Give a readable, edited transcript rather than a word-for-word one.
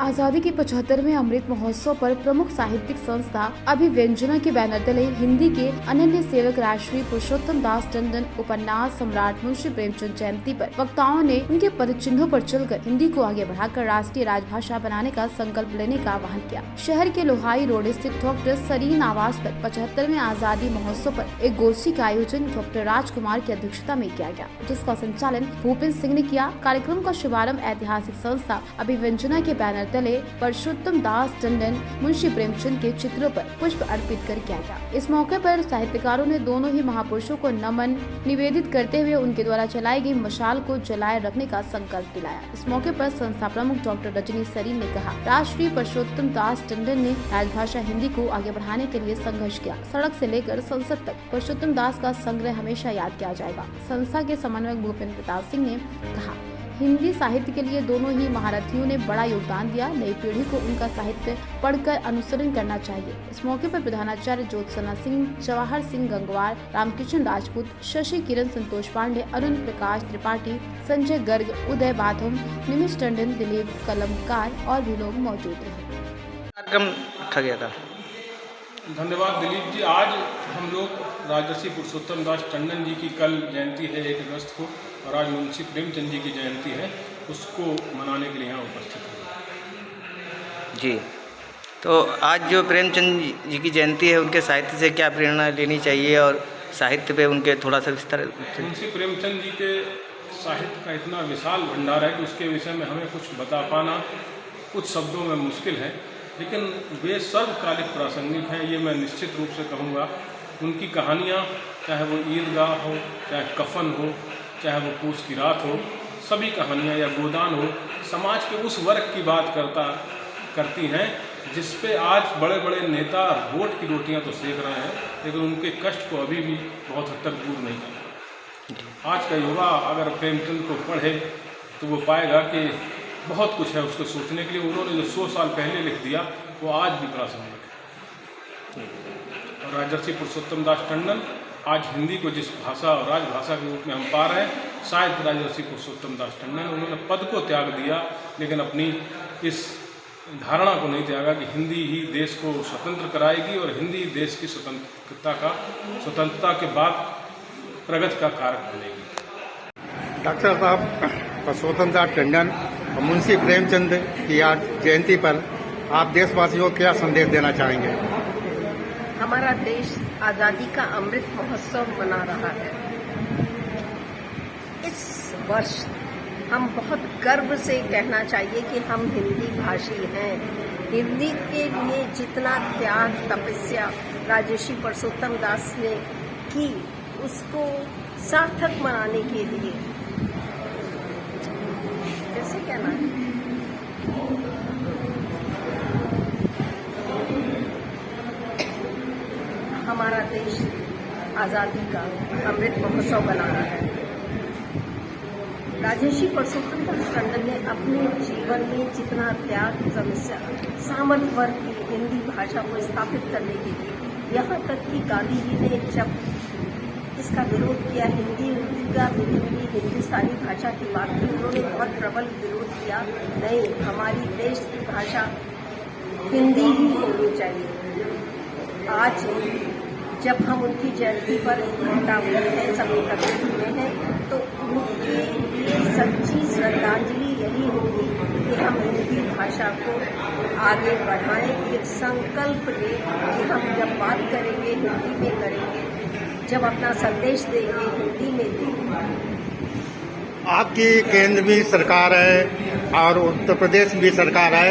आजादी के 75वें अमृत महोत्सव पर प्रमुख साहित्यिक संस्था अभिव्यंजना के बैनर तले हिंदी के अनन्य सेवक राष्ट्रीय पुरुषोत्तम दास टंडन उपन्यास सम्राट मुंशी प्रेमचंद जयंती पर वक्ताओं ने उनके पदचिन्हों पर चलकर हिंदी को आगे बढ़ाकर राष्ट्रीय राजभाषा बनाने का संकल्प लेने का आह्वान किया। शहर के लोहाई रोड स्थित डॉक्टर सरीन आवास पर 75वें आजादी महोत्सव पर एक गोष्ठी का आयोजन डॉक्टर राजकुमार की अध्यक्षता में किया गया, जिसका संचालन भूपेंद्र सिंह ने किया। कार्यक्रम का शुभारंभ ऐतिहासिक संस्था अभिव्यंजना के बैनर तले पुरुषोत्तम दास टंडन मुंशी प्रेमचंद के चित्रों पर पुष्प अर्पित कर किया गया। इस मौके पर साहित्यकारों ने दोनों ही महापुरुषों को नमन निवेदित करते हुए उनके द्वारा चलाई गई मशाल को जलाए रखने का संकल्प दिलाया। इस मौके पर संस्था प्रमुख डॉक्टर रजनी सरीन ने कहा, राष्ट्रीय पुरुषोत्तम दास टंडन ने राजभाषा हिंदी को आगे बढ़ाने के लिए संघर्ष किया। सड़क से लेकर संसद तक पुरुषोत्तम दास का संग्रह हमेशा याद किया जाएगा। संस्था के समन्वयक भूपेंद्र प्रताप सिंह ने कहा, हिंदी साहित्य के लिए दोनों ही महारथियों ने बड़ा योगदान दिया। नई पीढ़ी को उनका साहित्य पढ़कर अनुसरण करना चाहिए। इस मौके पर प्रधानाचार्य ज्योत्सना सिंह, जवाहर सिंह गंगवार, रामकृष्ण राजपूत, शशि किरण, संतोष पांडे, अरुण प्रकाश त्रिपाठी, संजय गर्ग, उदय बाथम, निमिष टंडन, दिलीप कलमकार और भी लोग मौजूद रहे। कार्यक्रम रखा गया था। धन्यवाद दिलीप जी। आज हम लोग राजर्षि पुरुषोत्तम दास टंडन जी की कल जयंती है 1 अगस्त को, और आज मुंशी प्रेमचंद जी की जयंती है, उसको मनाने के लिए यहाँ उपस्थित हैं। जी, तो आज जो प्रेमचंद जी की जयंती है, उनके साहित्य से क्या प्रेरणा लेनी चाहिए और साहित्य पे उनके थोड़ा सा विस्तार। मुंशी प्रेमचंद जी के साहित्य का इतना विशाल भंडार है कि उसके विषय में हमें कुछ बता पाना कुछ शब्दों में मुश्किल है, लेकिन वे सर्वकालिक प्रासंगिक हैं, ये मैं निश्चित रूप से कहूँगा। उनकी कहानियाँ, चाहे वो ईदगाह हो, चाहे कफन हो, चाहे वो पूस की रात हो, सभी कहानियाँ या गोदान हो, समाज के उस वर्ग की बात करती हैं जिस पे आज बड़े बड़े नेता वोट की रोटियाँ तो सेक रहे हैं, लेकिन उनके कष्ट को अभी भी बहुत हद तक दूर नहीं कर। आज का युवा अगर प्रेमचंद को पढ़े तो वो पाएगा कि बहुत कुछ है उसको सोचने के लिए। उन्होंने जो 100 साल पहले लिख दिया वो आज भी प्रासंगिक है। और राजर्षि पुरुषोत्तम दास टंडन आज हिंदी को जिस भाषा और राजभाषा के रूप में हम पा रहे हैं, शायद राजर्षि पुरुषोत्तम दास टंडन, उन्होंने पद को त्याग दिया लेकिन अपनी इस धारणा को नहीं त्यागा कि हिंदी ही देश को स्वतंत्र कराएगी और हिंदी देश की स्वतंत्रता के बाद प्रगति का कारक बनेगी। डॉक्टर साहब पुरुषोत्तम दास टंडन और मुंशी प्रेमचंद की आज जयंती पर आप देशवासियों को क्या संदेश देना चाहेंगे? हमारा देश आज़ादी का अमृत महोत्सव मना रहा है। इस वर्ष हम बहुत गर्व से कहना चाहिए कि हम हिंदी भाषी हैं। हिंदी के लिए जितना त्याग तपस्या राजर्षि पुरुषोत्तम दास ने की, उसको सार्थक बनाने के लिए कैसे कहना है, हमारा देश आज़ादी का अमृत महोत्सव बना रहा है। राजर्षि पुरुषोत्तम दास टंडन ने अपने जीवन में जितना त्याग तपस्या सामंत वर्ग की हिंदी भाषा को स्थापित करने के लिए, यहाँ तक कि गांधी जी ने जब इसका विरोध किया, हिंदी का हिंदुस्तानी भाषा की बात की, उन्होंने बहुत प्रबल विरोध किया। नहीं, हमारी देश की भाषा हिंदी ही होनी चाहिए। आज जब हम उनकी जयंती पर इकट्ठा हुए हैं, सब एकत्रित हुए हैं, तो उनके लिए सच्ची श्रद्धांजलि यही होगी कि हम हिंदी भाषा को आगे बढ़ाएं। एक संकल्प लें कि हम जब बात करेंगे हिंदी में करेंगे, जब अपना संदेश देंगे हिंदी में देंगे। आपकी केंद्र भी सरकार है और उत्तर प्रदेश भी सरकार है,